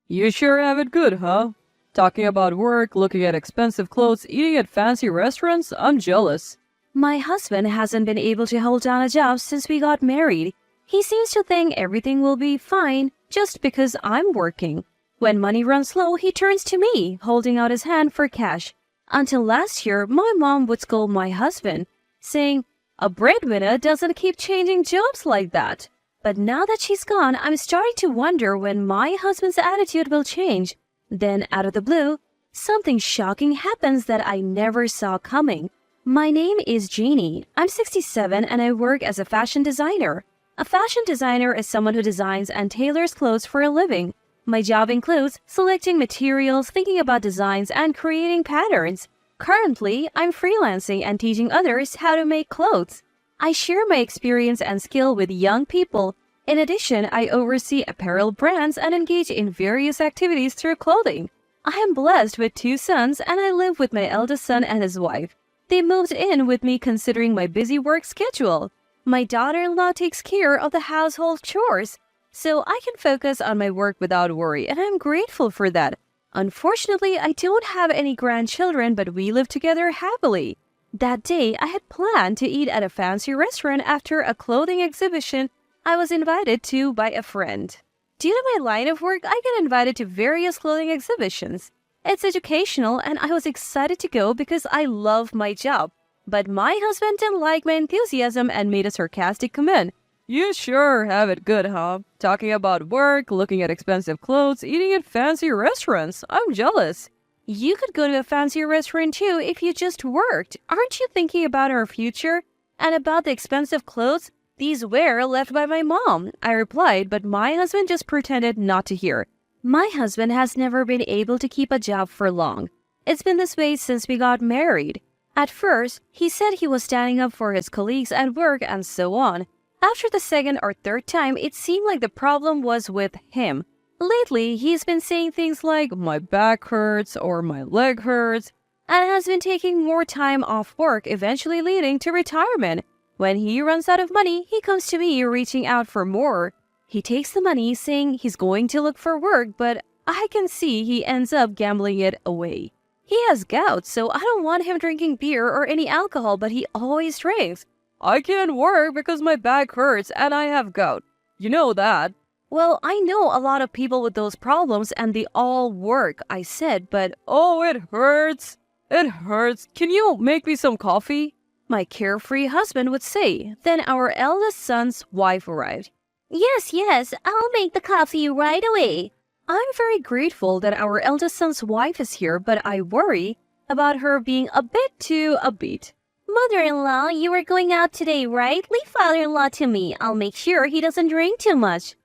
You sure have it good, huh? Talking about work, looking at expensive clothes, eating at fancy restaurants, I'm jealous. My husband hasn't been able to hold down a job since we got married. He seems to think everything will be fine just because I'm working. When money runs low, he turns to me, holding out his hand for cash. Until last year, my mom would scold my husband, saying, "A breadwinner doesn't keep changing jobs like that." But now that she's gone, I'm starting to wonder when my husband's attitude will change. Then, out of the blue, something shocking happens that I never saw coming. My name is Jeannie. I'm 67 and I work as a fashion designer. A fashion designer is someone who designs and tailors clothes for a living. My job includes selecting materials, thinking about designs, and creating patterns. Currently, I'm freelancing and teaching others how to make clothes. I share my experience and skill with young people. In addition, I oversee apparel brands and engage in various activities through clothing. I am blessed with 2 sons and I live with my eldest son and his wife. They moved in with me considering my busy work schedule. My daughter-in-law takes care of the household chores, so I can focus on my work without worry, and I'm grateful for that. Unfortunately, I don't have any grandchildren, but we live together happily. That day, I had planned to eat at a fancy restaurant after a clothing exhibition I was invited to by a friend. Due to my line of work, I get invited to various clothing exhibitions. It's educational, and I was excited to go because I love my job. But my husband didn't like my enthusiasm and made a sarcastic comment. You sure have it good, huh? Talking about work, looking at expensive clothes, eating at fancy restaurants, I'm jealous. You could go to a fancy restaurant too if you just worked. Aren't you thinking about our future? And about the expensive clothes? These were left by my mom, I replied, but my husband just pretended not to hear. My husband has never been able to keep a job for long. It's been this way since we got married. At first, he said he was standing up for his colleagues at work and so on. After the second or third time, it seemed like the problem was with him. Lately, he's been saying things like, "My back hurts" or "My leg hurts," and has been taking more time off work, eventually leading to retirement. When he runs out of money, he comes to me reaching out for more. He takes the money saying he's going to look for work, but I can see he ends up gambling it away. He has gout, so I don't want him drinking beer or any alcohol, but he always drinks. I can't work because my back hurts and I have gout. You know that. Well, I know a lot of people with those problems and they all work, I said, but oh, it hurts. It hurts. Can you make me some coffee? My carefree husband would say. Then our eldest son's wife arrived. Yes, I'll make the coffee right away. I'm very grateful that our eldest son's wife is here, but I worry about her being a bit too upbeat. Mother-in-law, you are going out today, right? Leave father-in-law to me. I'll make sure he doesn't drink too much.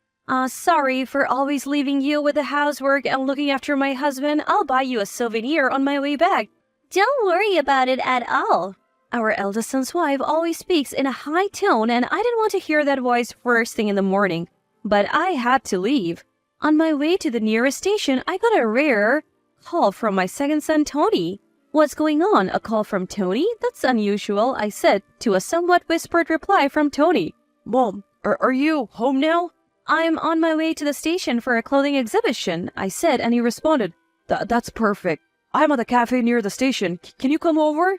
Sorry for always leaving you with the housework and looking after my husband. I'll buy you a souvenir on my way back. Don't worry about it at all. Our eldest son's wife always speaks in a high tone, and I didn't want to hear that voice first thing in the morning. But I had to leave. On my way to the nearest station, I got a rare call from my second son, Tony. "What's going on? A call from Tony? That's unusual," I said, to a somewhat whispered reply from Tony. "Mom, are you home now?" "I'm on my way to the station for a clothing exhibition," I said, and he responded, That's perfect. I'm at the cafe near the station. Can you come over?"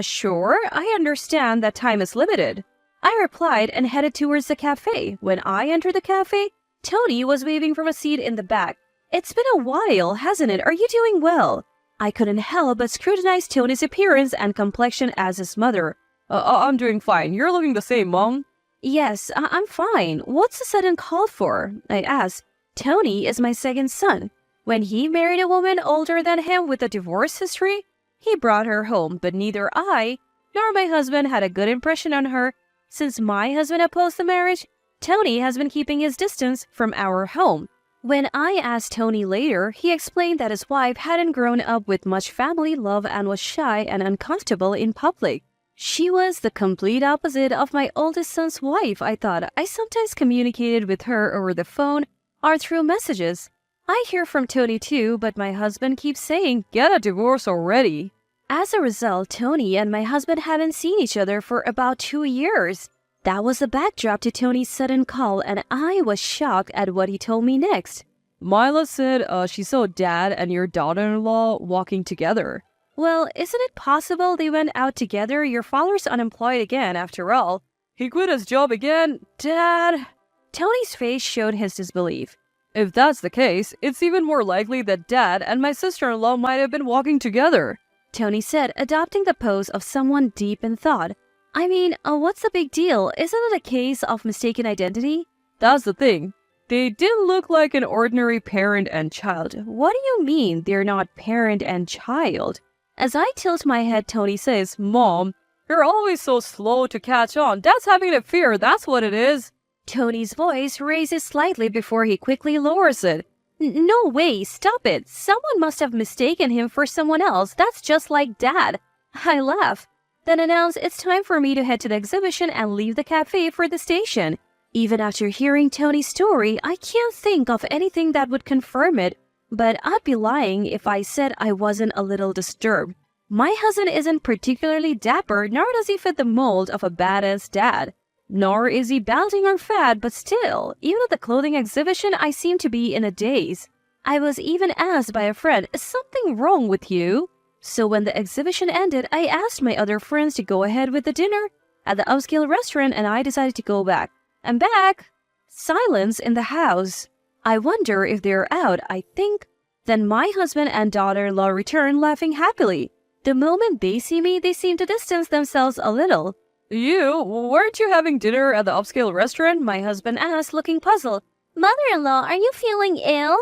Sure. I understand that time is limited." I replied and headed towards the cafe. When I entered the cafe, Tony was waving from a seat in the back. "It's been a while, hasn't it? Are you doing well?" I couldn't help but scrutinize Tony's appearance and complexion as his mother. I'm doing fine. You're looking the same, Mom." "Yes, I'm fine. What's the sudden call for?" I asked. Tony is my second son. When he married a woman older than him with a divorce history, he brought her home, but neither I nor my husband had a good impression on her. Since my husband opposed the marriage, Tony has been keeping his distance from our home. When I asked Tony later, he explained that his wife hadn't grown up with much family love and was shy and uncomfortable in public. She was the complete opposite of my oldest son's wife, I thought. I sometimes communicated with her over the phone or through messages. I hear from Tony too, but my husband keeps saying, "Get a divorce already." As a result, Tony and my husband haven't seen each other for about 2 years. That was the backdrop to Tony's sudden call, and I was shocked at what he told me next. Mila said she saw dad and your daughter-in-law walking together. Well, isn't it possible they went out together? Your father's unemployed again, after all. He quit his job again? Dad? Tony's face showed his disbelief. If that's the case, it's even more likely that Dad and my sister-in-law might have been walking together. Tony said, adopting the pose of someone deep in thought. I mean, what's the big deal? Isn't it a case of mistaken identity? That's the thing. They didn't look like an ordinary parent and child. What do you mean they're not parent and child? As I tilt my head, Tony says, Mom, you're always so slow to catch on. Dad's having a fear, that's what it is. Tony's voice raises slightly before he quickly lowers it. No way, stop it. Someone must have mistaken him for someone else. That's just like Dad. I laugh, then announce it's time for me to head to the exhibition and leave the cafe for the station. Even after hearing Tony's story, I can't think of anything that would confirm it, but I'd be lying if I said I wasn't a little disturbed. My husband isn't particularly dapper, nor does he fit the mold of a badass dad. Nor is he balding or fat, but still, even at the clothing exhibition, I seem to be in a daze. I was even asked by a friend, is something wrong with you? So when the exhibition ended, I asked my other friends to go ahead with the dinner at the upscale restaurant, and I decided to go back. I'm back! Silence in the house. I wonder if they're out, I think. Then my husband and daughter-in-law return, laughing happily. The moment they see me, they seem to distance themselves a little. Weren't you having dinner at the upscale restaurant? My husband asked, looking puzzled. Mother-in-law, are you feeling ill?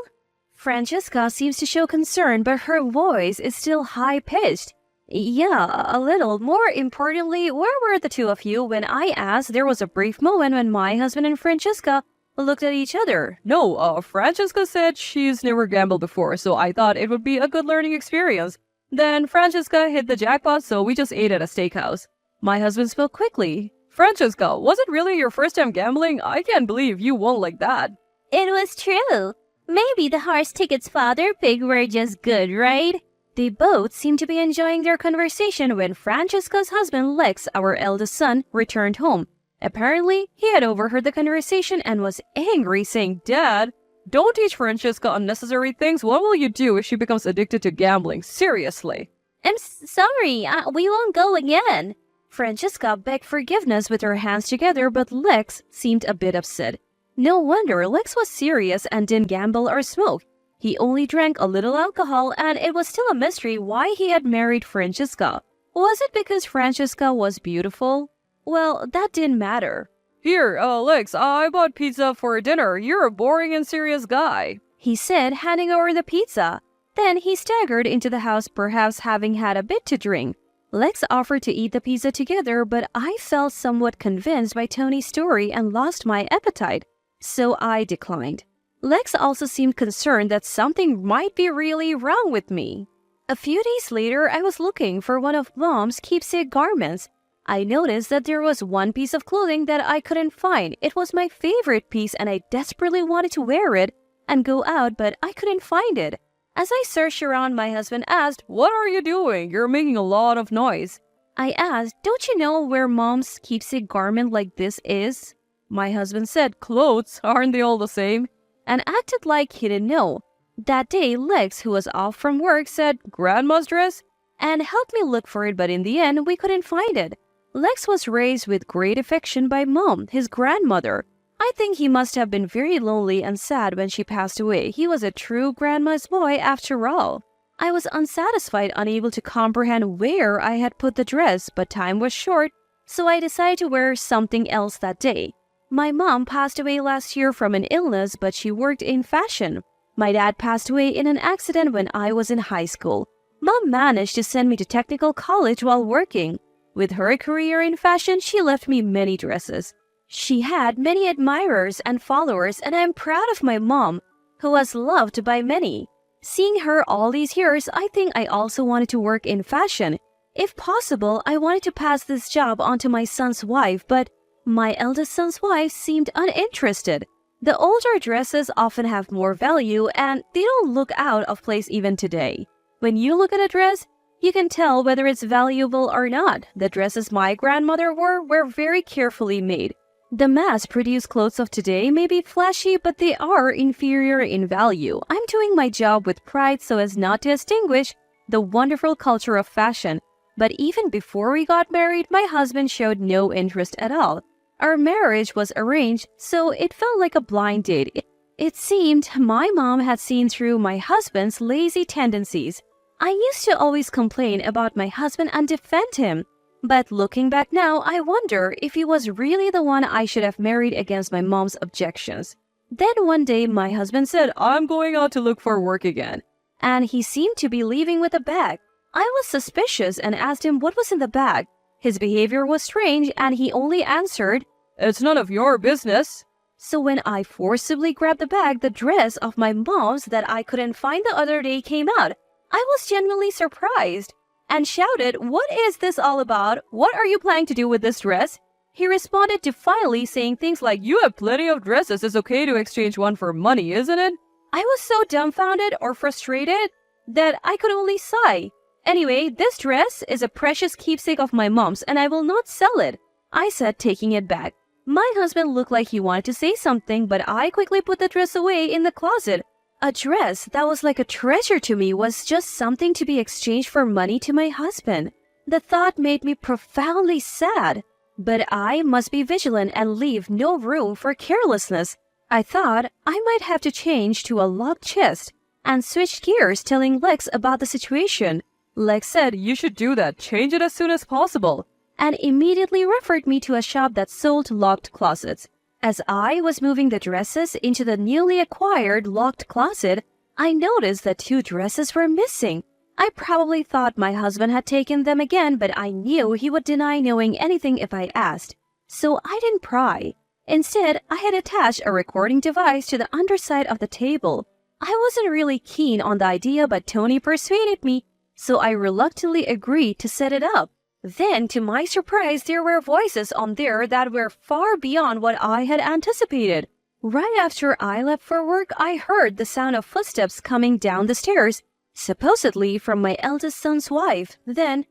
Francesca seems to show concern, but her voice is still high-pitched. Yeah, a little. More importantly, where were the two of you when I asked? There was a brief moment when my husband and Francesca looked at each other. No, Francesca said she's never gambled before, so I thought it would be a good learning experience. Then Francesca hit the jackpot, so we just ate at a steakhouse. My husband spoke quickly. Francesca, was it really your first time gambling? I can't believe you won like that. It was true. Maybe the horse tickets father pig were just good, right? They both seemed to be enjoying their conversation when Francesca's husband, Lex, our eldest son, returned home. Apparently, he had overheard the conversation and was angry, saying, Dad, don't teach Francesca unnecessary things. What will you do if she becomes addicted to gambling? Seriously. I'm sorry, we won't go again. Francesca begged forgiveness with her hands together, but Lex seemed a bit upset. No wonder, Lex was serious and didn't gamble or smoke. He only drank a little alcohol, and it was still a mystery why he had married Francesca. Was it because Francesca was beautiful? Well, that didn't matter. Here, Lex, I bought pizza for dinner. You're a boring and serious guy, he said, handing over the pizza. Then he staggered into the house, perhaps having had a bit to drink. Lex offered to eat the pizza together, but I felt somewhat convinced by Tony's story and lost my appetite, so I declined. Lex also seemed concerned that something might be really wrong with me. A few days later, I was looking for one of Mom's keepsake garments. I noticed that there was one piece of clothing that I couldn't find. It was my favorite piece and I desperately wanted to wear it and go out, but I couldn't find it. As I searched around, my husband asked, What are you doing? You're making a lot of noise. I asked, Don't you know where Mom's keepsake garment like this is? My husband said, Clothes, aren't they all the same? And acted like he didn't know. That day, Lex, who was off from work, said, Grandma's dress? And helped me look for it, but in the end, we couldn't find it. Lex was raised with great affection by Mom, his grandmother. I think he must have been very lonely and sad when she passed away. He was a true grandma's boy after all. I was unsatisfied, unable to comprehend where I had put the dress, but time was short, so I decided to wear something else that day. My mom passed away last year from an illness, but she worked in fashion. My dad passed away in an accident when I was in high school. Mom managed to send me to technical college while working. With her career in fashion, she left me many dresses. She had many admirers and followers, and I am proud of my mom, who was loved by many. Seeing her all these years, I think I also wanted to work in fashion. If possible, I wanted to pass this job on to my son's wife, but my eldest son's wife seemed uninterested. The older dresses often have more value, and they don't look out of place even today. When you look at a dress, you can tell whether it's valuable or not. The dresses my grandmother wore were very carefully made. The mass-produced clothes of today may be flashy, but they are inferior in value. I'm doing my job with pride so as not to extinguish the wonderful culture of fashion. But even before we got married, my husband showed no interest at all. Our marriage was arranged, so it felt like a blind date. It seemed my mom had seen through my husband's lazy tendencies. I used to always complain about my husband and defend him. But looking back now, I wonder if he was really the one I should have married against my mom's objections. Then one day, my husband said, I'm going out to look for work again. and he seemed to be leaving with a bag. I was suspicious and asked him what was in the bag. His behavior was strange, and he only answered, It's none of your business. So when I forcibly grabbed the bag, the dress of my mom's that I couldn't find the other day came out. I was genuinely surprised and shouted, What is this all about? What are you planning to do with this dress? He responded defiantly, saying things like, You have plenty of dresses. It's okay to exchange one for money, isn't it? I was so dumbfounded or frustrated that I could only sigh. Anyway, this dress is a precious keepsake of my mom's and I will not sell it, I said, taking it back. My husband looked like he wanted to say something, but I quickly put the dress away in the closet. A dress that was like a treasure to me was just something to be exchanged for money to my husband. The thought made me profoundly sad, but I must be vigilant and leave no room for carelessness. I thought I might have to change to a locked chest and switched gears, telling Lex about the situation. Lex said, You should do that. Change it as soon as possible. And immediately referred me to a shop that sold locked closets. As I was moving the dresses into the newly acquired locked closet, I noticed that 2 dresses were missing. I probably thought my husband had taken them again, but I knew he would deny knowing anything if I asked. So I didn't pry. Instead, I had attached a recording device to the underside of the table. I wasn't really keen on the idea, but Tony persuaded me, so I reluctantly agreed to set it up. Then, to my surprise, there were voices on there that were far beyond what I had anticipated. Right after I left for work, I heard the sound of footsteps coming down the stairs, supposedly from my eldest son's wife. Then,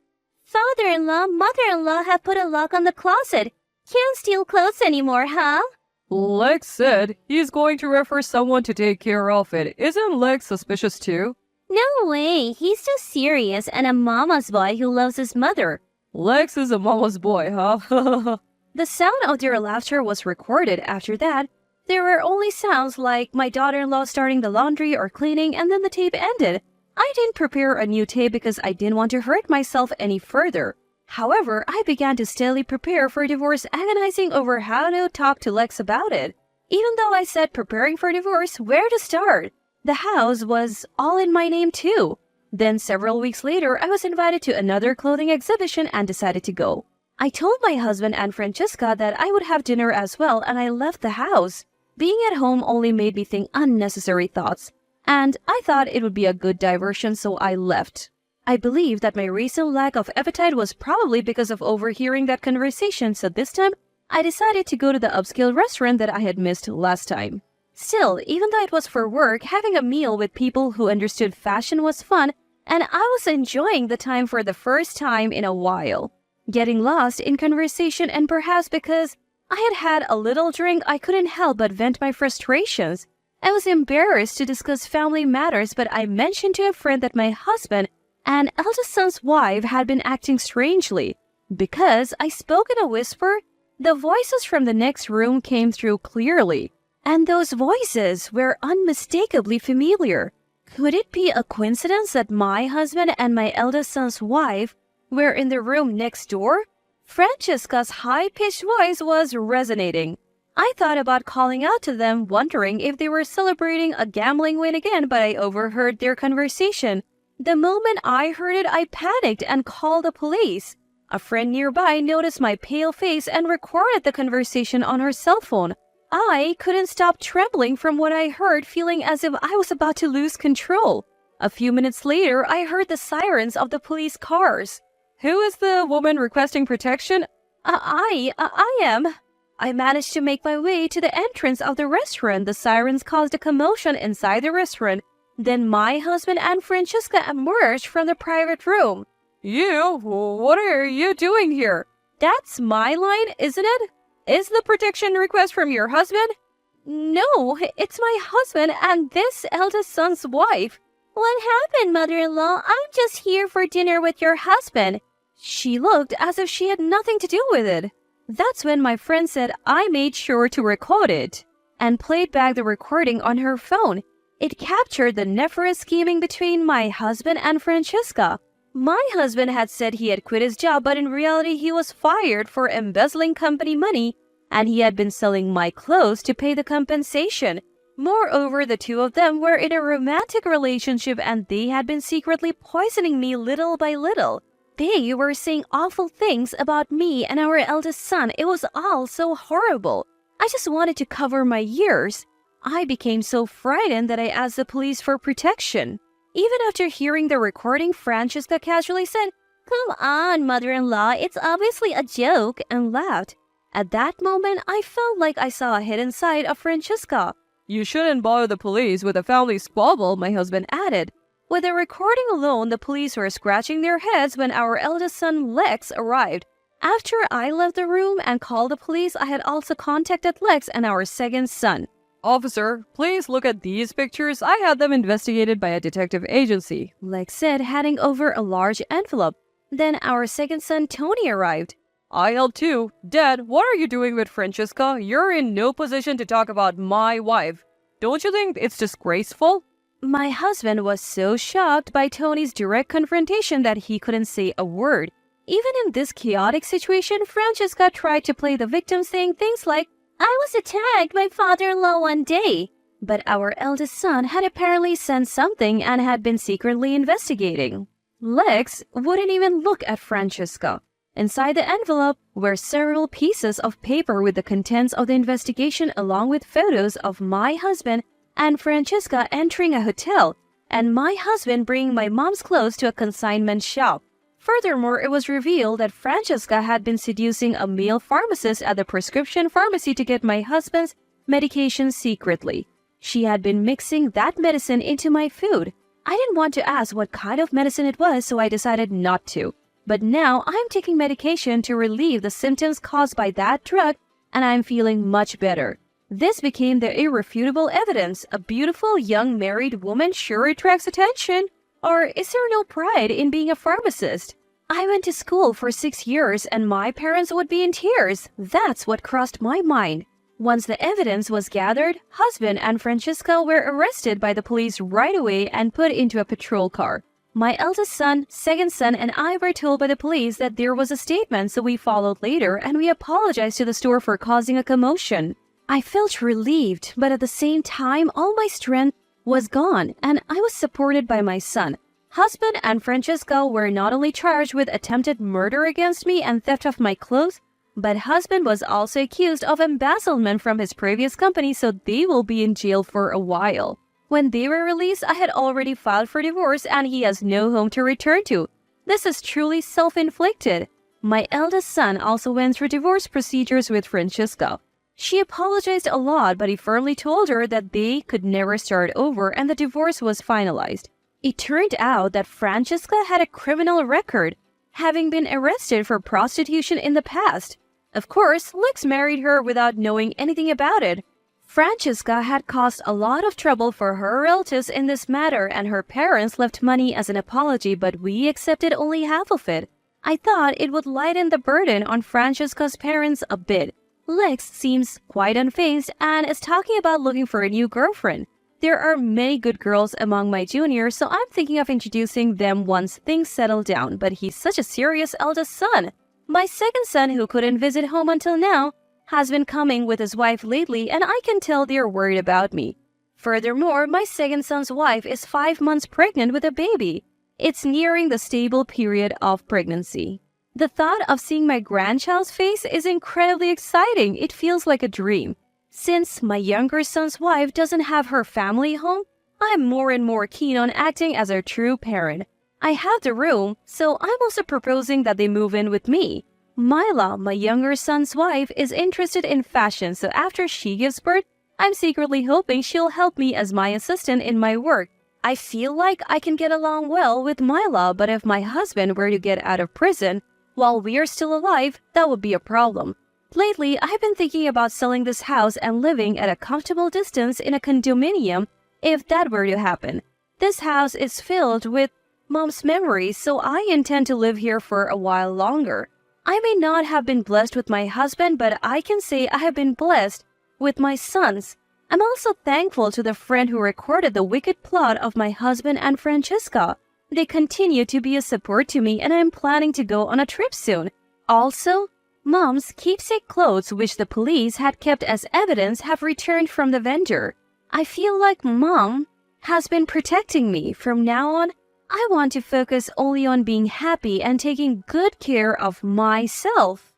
Father-in-law, mother-in-law have put a lock on the closet. Can't steal clothes anymore, huh? Lex said he's going to refer someone to take care of it. Isn't Lex suspicious too? No way. He's so serious and a mama's boy who loves his mother. Lex is a mama's boy, huh? the sound of their laughter was recorded. After that, there were only sounds like my daughter-in-law starting the laundry or cleaning, and then the tape ended. I didn't prepare a new tape because I didn't want to hurt myself any further. However, I began to steadily prepare for divorce, agonizing over how to talk to Lex about it. Even though I said preparing for divorce, where to start? The house was all in my name too. Then several weeks later, I was invited to another clothing exhibition and decided to go. I told my husband and Francesca that I would have dinner as well, and I left the house. Being at home only made me think unnecessary thoughts, and I thought it would be a good diversion, so I left. I believe that my recent lack of appetite was probably because of overhearing that conversation, so this time I decided to go to the upscale restaurant that I had missed last time. Still, even though it was for work, having a meal with people who understood fashion was fun, and I was enjoying the time for the first time in a while. Getting lost in conversation, and perhaps because I had had a little drink, I couldn't help but vent my frustrations. I was embarrassed to discuss family matters, but I mentioned to a friend that my husband and eldest son's wife had been acting strangely. Because I spoke in a whisper, the voices from the next room came through clearly. And those voices were unmistakably familiar. Could it be a coincidence that my husband and my eldest son's wife were in the room next door? Francesca's high-pitched voice was resonating. I thought about calling out to them, wondering if they were celebrating a gambling win again, but I overheard their conversation. The moment I heard it, I panicked and called the police. A friend nearby noticed my pale face and recorded the conversation on her cell phone. I couldn't stop trembling from what I heard, feeling as if I was about to lose control. A few minutes later, I heard the sirens of the police cars. Who is the woman requesting protection? I am. I managed to make my way to the entrance of the restaurant. The sirens caused a commotion inside the restaurant. Then my husband and Francesca emerged from the private room. You? What are you doing here? That's my line, isn't it? Is the protection request from your husband? No, it's my husband and this eldest son's wife. What happened, mother-in-law? I'm just here for dinner with your husband. She looked as if she had nothing to do with it. That's when my friend said I made sure to record it and played back the recording on her phone. It captured the nefarious scheming between my husband and Francesca. My husband had said he had quit his job, but in reality he was fired for embezzling company money, and he had been selling my clothes to pay the compensation. Moreover, the two of them were in a romantic relationship and they had been secretly poisoning me little by little. They were saying awful things about me and our eldest son. It was all so horrible. I just wanted to cover my ears. I became so frightened that I asked the police for protection. Even after hearing the recording, Francesca casually said, Come on, mother-in-law, it's obviously a joke, and laughed. At that moment, I felt like I saw a hidden side of Francesca. You shouldn't bother the police with a family squabble, My husband added. With the recording alone, the police were scratching their heads when our eldest son, Lex, arrived. After I left the room and called the police, I had also contacted Lex and our second son. Officer, please look at these pictures. I had them investigated by a detective agency, Lex said, handing over a large envelope. Then our second son, Tony, arrived. I helped too. Dad, what are you doing with Francesca? You're in no position to talk about my wife. Don't you think it's disgraceful? My husband was so shocked by Tony's direct confrontation that he couldn't say a word. Even in this chaotic situation, Francesca tried to play the victim, saying things like, I was attacked by father-in-law one day. But our eldest son had apparently sent something and had been secretly investigating. Lex wouldn't even look at Francesca. Inside the envelope were several pieces of paper with the contents of the investigation, along with photos of my husband and Francesca entering a hotel, and my husband bringing my mom's clothes to a consignment shop. Furthermore, it was revealed that Francesca had been seducing a male pharmacist at the prescription pharmacy to get my husband's medication secretly. She had been mixing that medicine into my food. I didn't want to ask what kind of medicine it was, so I decided not to. But now I'm taking medication to relieve the symptoms caused by that drug, and I'm feeling much better. This became the irrefutable evidence. A beautiful young married woman sure attracts attention. Or is there no pride in being a pharmacist? I went to school for 6 years and my parents would be in tears. That's what crossed my mind. Once the evidence was gathered, husband and Francesca were arrested by the police right away and put into a patrol car. My eldest son, second son, and I were told by the police that there was a statement, so we followed later and we apologized to the store for causing a commotion. I felt relieved, but at the same time, all my strength was gone and I was supported by my son. Husband and Francesca were not only charged with attempted murder against me and theft of my clothes, but husband was also accused of embezzlement from his previous company, so they will be in jail for a while. When they were released, I had already filed for divorce and he has no home to return to. This is truly self-inflicted. My eldest son also went through divorce procedures with Francesca. She apologized a lot, but he firmly told her that they could never start over and the divorce was finalized. It turned out that Francesca had a criminal record, having been arrested for prostitution in the past. Of course, Lex married her without knowing anything about it. Francesca had caused a lot of trouble for her relatives in this matter, and her parents left money as an apology, but we accepted only half of it. I thought it would lighten the burden on Francesca's parents a bit. Lex seems quite unfazed and is talking about looking for a new girlfriend. There are many good girls among my juniors, so I'm thinking of introducing them once things settle down, but he's such a serious eldest son. My second son, who couldn't visit home until now, has been coming with his wife lately, and I can tell they're worried about me. Furthermore, my second son's wife is 5 months pregnant with a baby. It's nearing the stable period of pregnancy. The thought of seeing my grandchild's face is incredibly exciting. It feels like a dream. Since my younger son's wife doesn't have her family home, I'm more and more keen on acting as a true parent. I have the room, so I'm also proposing that they move in with me. Myla, my younger son's wife, is interested in fashion, so after she gives birth, I'm secretly hoping she'll help me as my assistant in my work. I feel like I can get along well with Myla, but if my husband were to get out of prison while we're still alive, that would be a problem. Lately, I've been thinking about selling this house and living at a comfortable distance in a condominium if that were to happen. This house is filled with Mom's memories, so I intend to live here for a while longer. I may not have been blessed with my husband, but I can say I have been blessed with my sons. I'm also thankful to the friend who recorded the wicked plot of my husband and Francesca. They continue to be a support to me, and I'm planning to go on a trip soon. Also, Mom's keepsake clothes, which the police had kept as evidence, have returned from the vendor. I feel like Mom has been protecting me. From now on, I want to focus only on being happy and taking good care of myself.